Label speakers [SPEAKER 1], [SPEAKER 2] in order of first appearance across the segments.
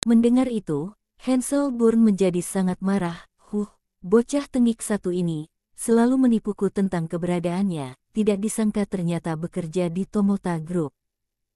[SPEAKER 1] Mendengar itu, Hansel Burn menjadi sangat marah. Bocah tengik satu ini, selalu menipuku tentang keberadaannya, tidak disangka ternyata bekerja di Tomota Group.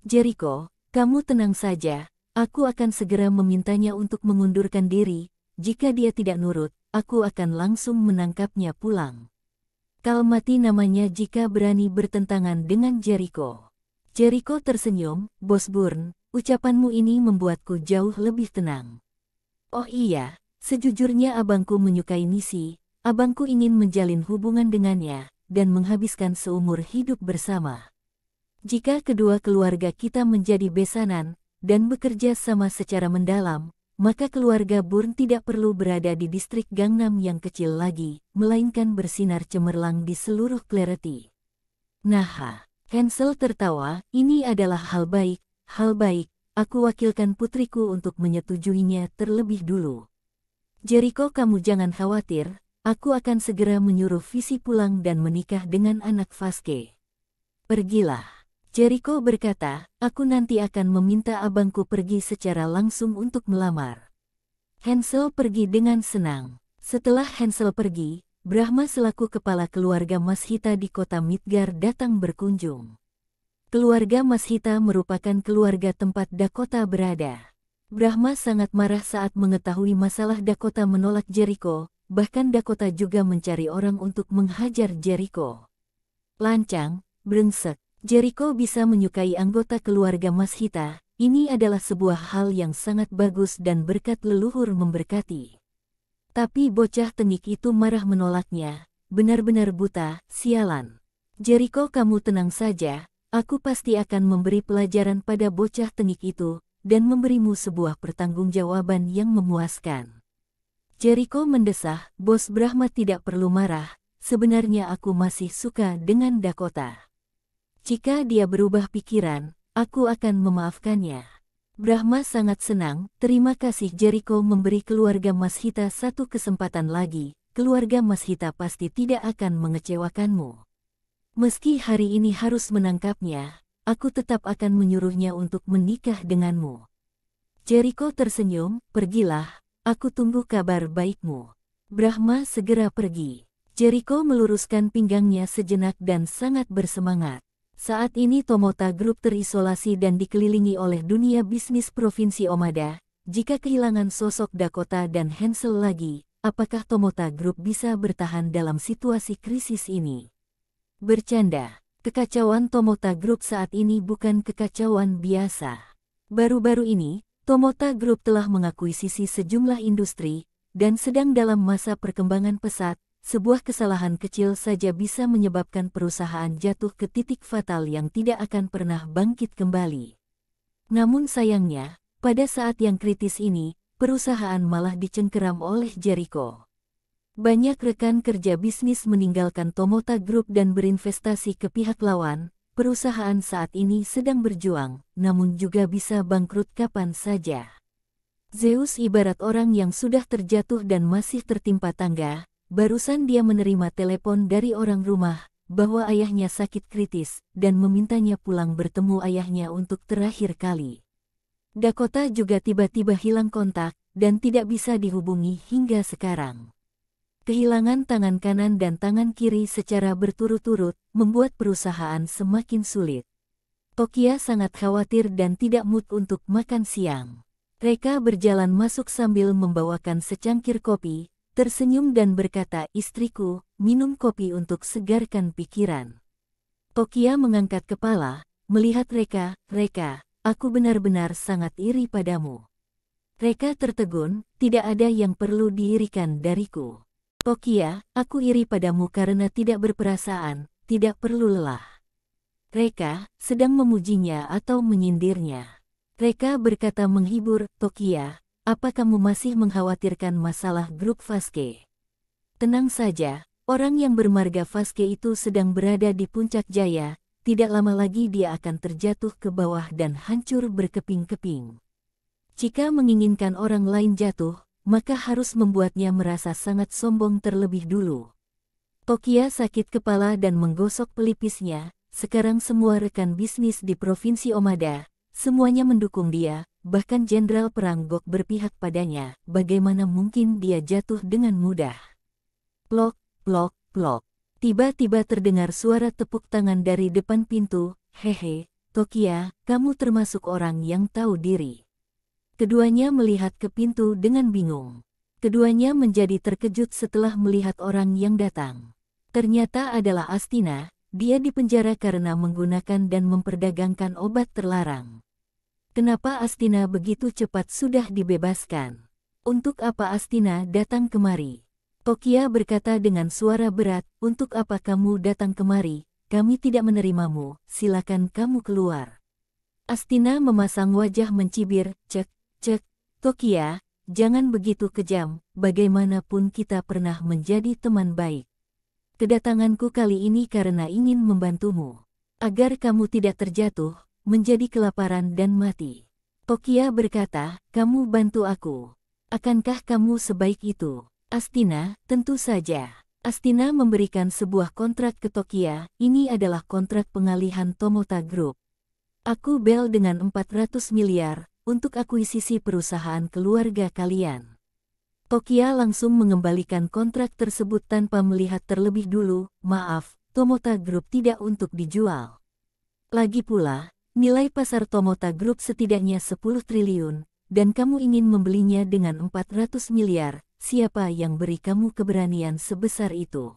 [SPEAKER 1] Jericho, kamu tenang saja, aku akan segera memintanya untuk mengundurkan diri, jika dia tidak nurut, aku akan langsung menangkapnya pulang. Kalmati namanya jika berani bertentangan dengan Jericho. Jericho tersenyum, Bos Burn, ucapanmu ini membuatku jauh lebih tenang. Oh iya, sejujurnya abangku menyukai Nisi, abangku ingin menjalin hubungan dengannya, dan menghabiskan seumur hidup bersama. Jika kedua keluarga kita menjadi besanan, dan bekerja sama secara mendalam, maka keluarga Burn tidak perlu berada di distrik Gangnam yang kecil lagi, melainkan bersinar cemerlang di seluruh Clarity. Nah, Hansel tertawa, ini adalah hal baik, aku wakilkan putriku untuk menyetujuinya terlebih dulu. Jericho, kamu jangan khawatir, aku akan segera menyuruh Visi pulang dan menikah dengan anak Vasque. Pergilah. Jericho berkata, aku nanti akan meminta abangku pergi secara langsung untuk melamar. Hansel pergi dengan senang. Setelah Hansel pergi, Brahma selaku kepala keluarga Mashita di kota Midgar datang berkunjung. Keluarga Mashita merupakan keluarga tempat Dakota berada. Brahma sangat marah saat mengetahui masalah Dakota menolak Jericho, bahkan Dakota juga mencari orang untuk menghajar Jericho. Lancang, brengsek, Jericho bisa menyukai anggota keluarga Mashita, ini adalah sebuah hal yang sangat bagus dan berkat leluhur memberkati. Tapi bocah tengik itu marah menolaknya, benar-benar buta, sialan. Jericho, kamu tenang saja. Aku pasti akan memberi pelajaran pada bocah tengik itu, dan memberimu sebuah pertanggungjawaban yang memuaskan. Jericho mendesah, Bos Brahma tidak perlu marah, sebenarnya aku masih suka dengan Dakota. Jika dia berubah pikiran, aku akan memaafkannya. Brahma sangat senang, terima kasih. Jericho memberi keluarga Mashita satu kesempatan lagi, keluarga Mashita pasti tidak akan mengecewakanmu. Meski hari ini harus menangkapnya, aku tetap akan menyuruhnya untuk menikah denganmu. Jericho tersenyum, pergilah, aku tunggu kabar baikmu. Brahma segera pergi. Jericho meluruskan pinggangnya sejenak dan sangat bersemangat. Saat ini Tomota Group terisolasi dan dikelilingi oleh dunia bisnis Provinsi Omada. Jika kehilangan sosok Dakota dan Hansel lagi, apakah Tomota Group bisa bertahan dalam situasi krisis ini? Bercanda, kekacauan Tomota Group saat ini bukan kekacauan biasa. Baru-baru ini, Tomota Group telah mengakuisisi sejumlah industri, dan sedang dalam masa perkembangan pesat. Sebuah kesalahan kecil saja bisa menyebabkan perusahaan jatuh ke titik fatal yang tidak akan pernah bangkit kembali. Namun sayangnya, pada saat yang kritis ini, perusahaan malah dicengkeram oleh Jericho. Banyak rekan kerja bisnis meninggalkan Tomota Group dan berinvestasi ke pihak lawan. Perusahaan saat ini sedang berjuang, namun juga bisa bangkrut kapan saja. Zeus ibarat orang yang sudah terjatuh dan masih tertimpa tangga. Barusan dia menerima telepon dari orang rumah, bahwa ayahnya sakit kritis, dan memintanya pulang bertemu ayahnya untuk terakhir kali. Dakota juga tiba-tiba hilang kontak, dan tidak bisa dihubungi hingga sekarang. Kehilangan tangan kanan dan tangan kiri secara berturut-turut, membuat perusahaan semakin sulit. Tokia sangat khawatir dan tidak mood untuk makan siang. Reka berjalan masuk sambil membawakan secangkir kopi, tersenyum dan berkata, istriku, minum kopi untuk segarkan pikiran. Tokia mengangkat kepala, melihat Reka, Reka, aku benar-benar sangat iri padamu. Reka tertegun, tidak ada yang perlu diirikan dariku. Tokia, aku iri padamu karena tidak berperasaan, tidak perlu lelah. Reka, sedang memujinya atau menyindirnya. Reka berkata menghibur, Tokia, apa kamu masih mengkhawatirkan masalah grup Vasque? Tenang saja, orang yang bermarga Vasque itu sedang berada di puncak jaya, tidak lama lagi dia akan terjatuh ke bawah dan hancur berkeping-keping. Jika menginginkan orang lain jatuh, maka harus membuatnya merasa sangat sombong terlebih dulu. Tokia sakit kepala dan menggosok pelipisnya. Sekarang semua rekan bisnis di Provinsi Omada, semuanya mendukung dia, bahkan Jenderal Perang Gok berpihak padanya, bagaimana mungkin dia jatuh dengan mudah. Plok, plok, plok. Tiba-tiba terdengar suara tepuk tangan dari depan pintu. Hehe, Tokia, kamu termasuk orang yang tahu diri. Keduanya melihat ke pintu dengan bingung. Keduanya menjadi terkejut setelah melihat orang yang datang. Ternyata adalah Astina, dia dipenjara karena menggunakan dan memperdagangkan obat terlarang. Kenapa Astina begitu cepat sudah dibebaskan? Untuk apa Astina datang kemari? Tokia berkata dengan suara berat, untuk apa kamu datang kemari? Kami tidak menerimamu, silakan kamu keluar. Astina memasang wajah mencibir, cek, Tokia, jangan begitu kejam, bagaimanapun kita pernah menjadi teman baik. Kedatanganku kali ini karena ingin membantumu, agar kamu tidak terjatuh, menjadi kelaparan dan mati. Tokia berkata, kamu bantu aku. Akankah kamu sebaik itu? Astina, tentu saja. Astina memberikan sebuah kontrak ke Tokia, ini adalah kontrak pengalihan Tomota Group. Aku bel dengan 400 miliar, untuk akuisisi perusahaan keluarga kalian. Tokia langsung mengembalikan kontrak tersebut tanpa melihat terlebih dulu, maaf, Tomota Group tidak untuk dijual. Lagi pula, nilai pasar Tomota Group setidaknya 10 triliun, dan kamu ingin membelinya dengan 400 miliar, siapa yang beri kamu keberanian sebesar itu?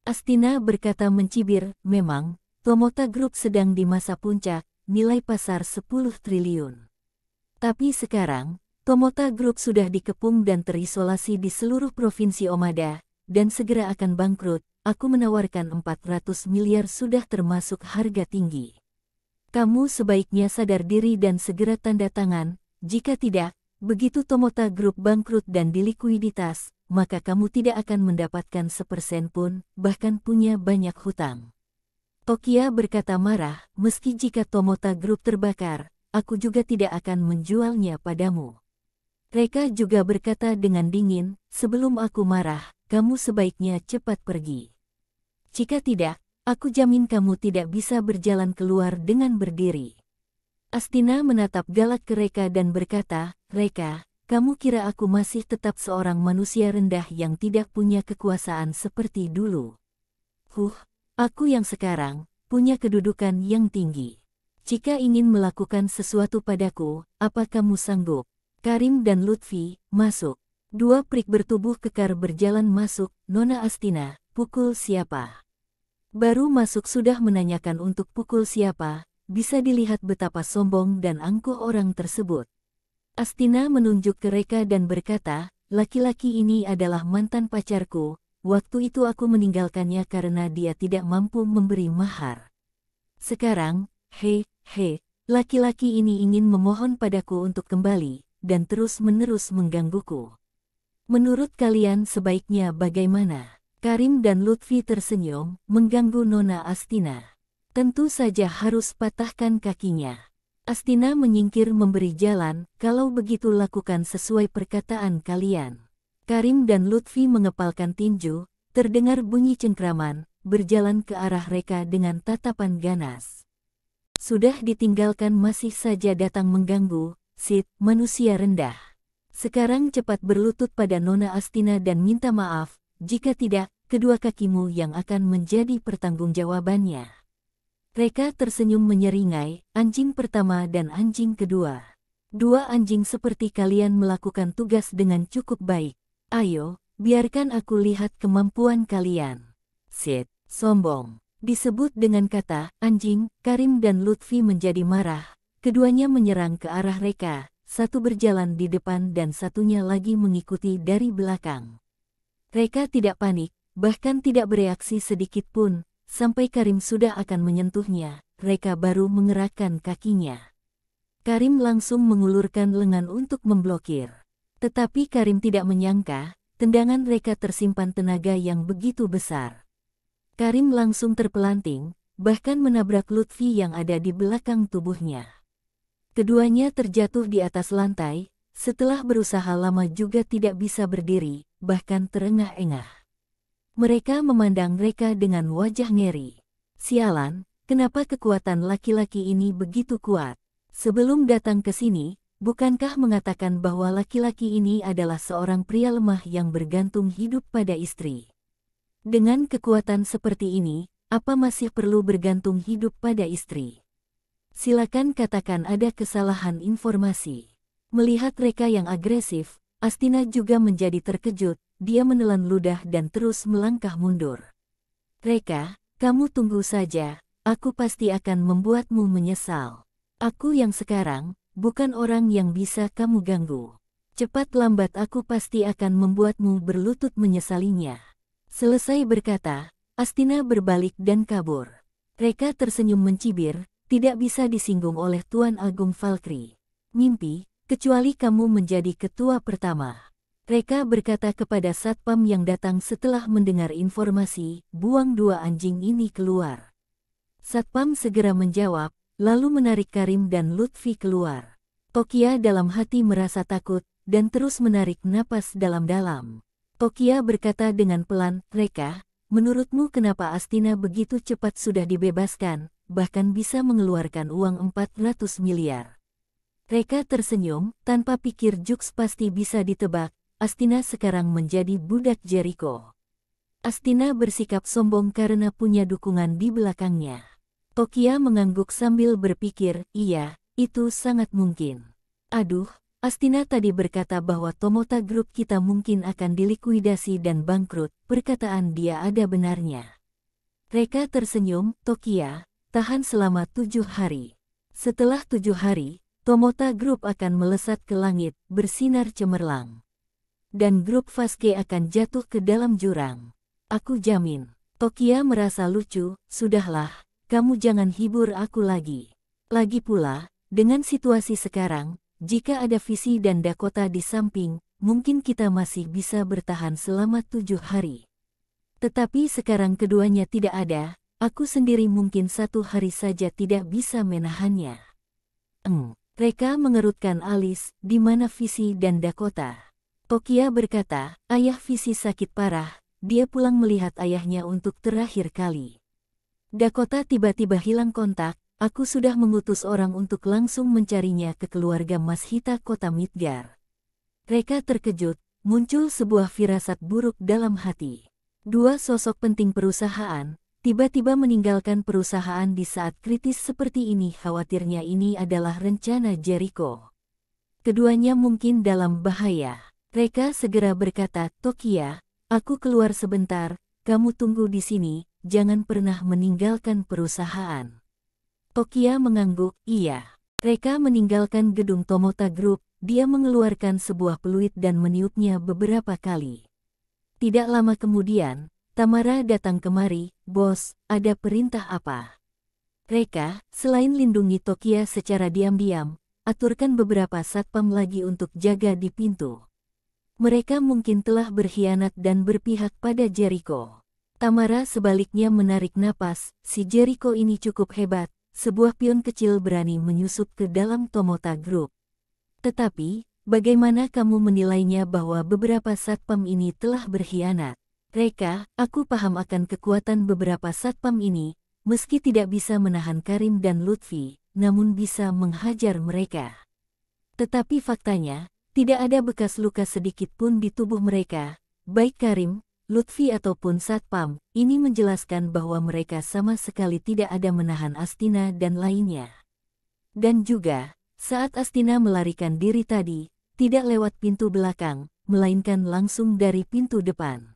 [SPEAKER 1] Astina berkata mencibir, memang, Tomota Group sedang di masa puncak, nilai pasar 10 triliun. Tapi sekarang, Tomota Group sudah dikepung dan terisolasi di seluruh provinsi Omada, dan segera akan bangkrut. Aku menawarkan 400 miliar sudah termasuk harga tinggi. Kamu sebaiknya sadar diri dan segera tanda tangan, jika tidak, begitu Tomota Group bangkrut dan dilikuiditas, maka kamu tidak akan mendapatkan sepersen pun, bahkan punya banyak hutang. Tokia berkata marah, meski jika Tomota Group terbakar, aku juga tidak akan menjualnya padamu. Reka juga berkata dengan dingin, sebelum aku marah, kamu sebaiknya cepat pergi. Jika tidak, aku jamin kamu tidak bisa berjalan keluar dengan berdiri. Astina menatap galak ke Reka dan berkata, Reka, kamu kira aku masih tetap seorang manusia rendah yang tidak punya kekuasaan seperti dulu? Aku yang sekarang, punya kedudukan yang tinggi. Jika ingin melakukan sesuatu padaku, apa kamu sanggup? Karim dan Lutfi, masuk. Dua prik bertubuh kekar berjalan masuk, Nona Astina, pukul siapa? Baru masuk sudah menanyakan untuk pukul siapa, bisa dilihat betapa sombong dan angkuh orang tersebut. Astina menunjuk ke Reka dan berkata, laki-laki ini adalah mantan pacarku, waktu itu aku meninggalkannya karena dia tidak mampu memberi mahar. Sekarang, laki-laki ini ingin memohon padaku untuk kembali, dan terus-menerus menggangguku. Menurut kalian sebaiknya bagaimana? Karim dan Lutfi tersenyum, mengganggu Nona Astina. Tentu saja harus patahkan kakinya. Astina menyingkir memberi jalan, kalau begitu lakukan sesuai perkataan kalian. Karim dan Lutfi mengepalkan tinju, terdengar bunyi cengkraman, berjalan ke arah Reka dengan tatapan ganas. Sudah ditinggalkan masih saja datang mengganggu, Sid, manusia rendah. Sekarang cepat berlutut pada Nona Astina dan minta maaf, jika tidak, kedua kakimu yang akan menjadi pertanggungjawabannya. Reka tersenyum menyeringai, anjing pertama dan anjing kedua. Dua anjing seperti kalian melakukan tugas dengan cukup baik. Ayo, biarkan aku lihat kemampuan kalian. Sid, sombong. Disebut dengan kata anjing, Karim dan Lutfi menjadi marah. Keduanya menyerang ke arah Reka, satu berjalan di depan dan satunya lagi mengikuti dari belakang. Reka tidak panik, bahkan tidak bereaksi sedikit pun. Sampai Karim sudah akan menyentuhnya, Reka baru mengerakkan kakinya. Karim langsung mengulurkan lengan untuk memblokir. Tetapi Karim tidak menyangka, tendangan Reka tersimpan tenaga yang begitu besar. Karim langsung terpelanting, bahkan menabrak Lutfi yang ada di belakang tubuhnya. Keduanya terjatuh di atas lantai, setelah berusaha lama juga tidak bisa berdiri, bahkan terengah-engah. Mereka memandang Reka dengan wajah ngeri. Sialan, kenapa kekuatan laki-laki ini begitu kuat? Sebelum datang ke sini, bukankah mengatakan bahwa laki-laki ini adalah seorang pria lemah yang bergantung hidup pada istri? Dengan kekuatan seperti ini, apa masih perlu bergantung hidup pada istri? Silakan katakan ada kesalahan informasi. Melihat Reka yang agresif, Astina juga menjadi terkejut, dia menelan ludah dan terus melangkah mundur. Reka, kamu tunggu saja, aku pasti akan membuatmu menyesal. Aku yang sekarang, bukan orang yang bisa kamu ganggu. Cepat lambat aku pasti akan membuatmu berlutut menyesalinya. Selesai berkata, Astina berbalik dan kabur. Reka tersenyum mencibir, tidak bisa disinggung oleh Tuan Agung Valkyrie. Mimpi, kecuali kamu menjadi ketua pertama. Reka berkata kepada satpam yang datang setelah mendengar informasi, buang dua anjing ini keluar. Satpam segera menjawab, lalu menarik Karim dan Lutfi keluar. Tokia dalam hati merasa takut, dan terus menarik napas dalam-dalam. Tokia berkata dengan pelan, Reka, menurutmu kenapa Astina begitu cepat sudah dibebaskan, bahkan bisa mengeluarkan uang 400 miliar. Reka tersenyum, tanpa pikir Jux pasti bisa ditebak, Astina sekarang menjadi budak Jericho. Astina bersikap sombong karena punya dukungan di belakangnya. Tokia mengangguk sambil berpikir, iya, itu sangat mungkin. Aduh, Astina tadi berkata bahwa Tomota Group kita mungkin akan dilikuidasi dan bangkrut, perkataan dia ada benarnya. Reka tersenyum, Tokia, tahan selama 7 hari. Setelah 7 hari, Tomota Group akan melesat ke langit, bersinar cemerlang. Dan grup Vaske akan jatuh ke dalam jurang. Aku jamin. Tokia merasa lucu, sudahlah, kamu jangan hibur aku lagi. Lagi pula, dengan situasi sekarang, jika ada Visi dan Dakota di samping, mungkin kita masih bisa bertahan selama 7 hari. Tetapi sekarang keduanya tidak ada, aku sendiri mungkin 1 hari saja tidak bisa menahannya. Reka mengerutkan alis, di mana Visi dan Dakota. Tokia berkata, ayah Visi sakit parah, dia pulang melihat ayahnya untuk terakhir kali. Dakota tiba-tiba hilang kontak, aku sudah mengutus orang untuk langsung mencarinya ke keluarga Mas Hita kota Midgar. Reka terkejut, muncul sebuah firasat buruk dalam hati. Dua sosok penting perusahaan, tiba-tiba meninggalkan perusahaan di saat kritis seperti ini, khawatirnya ini adalah rencana Jericho. Keduanya mungkin dalam bahaya. Reka segera berkata, Tokia, aku keluar sebentar, kamu tunggu di sini, jangan pernah meninggalkan perusahaan. Tokia mengangguk, iya. Reka meninggalkan gedung Tomota Group, dia mengeluarkan sebuah peluit dan meniupnya beberapa kali. Tidak lama kemudian, Tamara datang kemari, bos, ada perintah apa? Reka, selain lindungi Tokia secara diam-diam, aturkan beberapa satpam lagi untuk jaga di pintu. Mereka mungkin telah berkhianat dan berpihak pada Jericho. Tamara sebaliknya menarik napas, si Jericho ini cukup hebat, sebuah pion kecil berani menyusup ke dalam Tomota Group. Tetapi, bagaimana kamu menilainya bahwa beberapa satpam ini telah berkhianat? Reka, aku paham akan kekuatan beberapa satpam ini, meski tidak bisa menahan Karim dan Lutfi, namun bisa menghajar mereka. Tetapi faktanya, tidak ada bekas luka sedikit pun di tubuh mereka, baik Karim, Lutfi ataupun satpam, ini menjelaskan bahwa mereka sama sekali tidak ada menahan Astina dan lainnya. Dan juga, saat Astina melarikan diri tadi, tidak lewat pintu belakang, melainkan langsung dari pintu depan.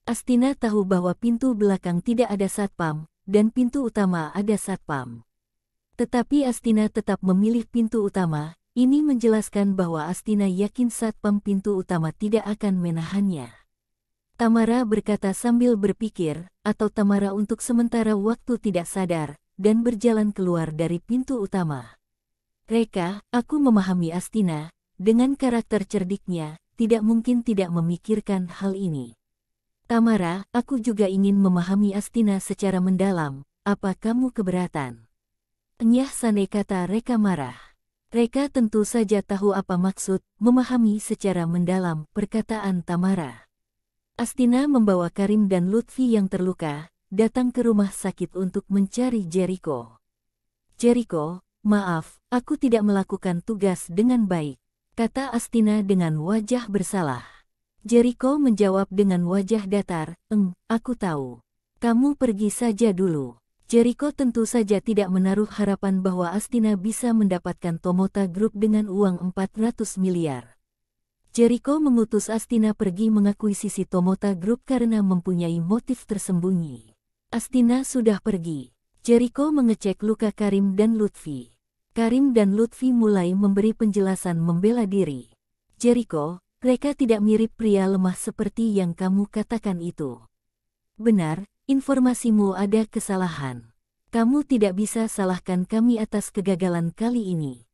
[SPEAKER 1] Astina tahu bahwa pintu belakang tidak ada satpam, dan pintu utama ada satpam. Tetapi Astina tetap memilih pintu utama, ini menjelaskan bahwa Astina yakin satpam pintu utama tidak akan menahannya. Tamara berkata sambil berpikir, atau Tamara untuk sementara waktu tidak sadar, dan berjalan keluar dari pintu utama. Reka, aku memahami Astina, dengan karakter cerdiknya, tidak mungkin tidak memikirkan hal ini. Tamara, aku juga ingin memahami Astina secara mendalam, apa kamu keberatan? Enyah Sane, kata Reka marah. Reka tentu saja tahu apa maksud memahami secara mendalam perkataan Tamara. Astina membawa Karim dan Lutfi yang terluka, datang ke rumah sakit untuk mencari Jericho. Jericho, Maaf, aku tidak melakukan tugas dengan baik, kata Astina dengan wajah bersalah. Jericho menjawab dengan wajah datar, aku tahu. Kamu pergi saja dulu. Jericho tentu saja tidak menaruh harapan bahwa Astina bisa mendapatkan Tomota Group dengan uang 400 miliar. Jericho mengutus Astina pergi mengakuisisi Tomota Group karena mempunyai motif tersembunyi. Astina sudah pergi. Jericho mengecek luka Karim dan Lutfi. Karim dan Lutfi mulai memberi penjelasan membela diri. Jericho, mereka tidak mirip pria lemah seperti yang kamu katakan itu. Benar, informasimu ada kesalahan. Kamu tidak bisa salahkan kami atas kegagalan kali ini.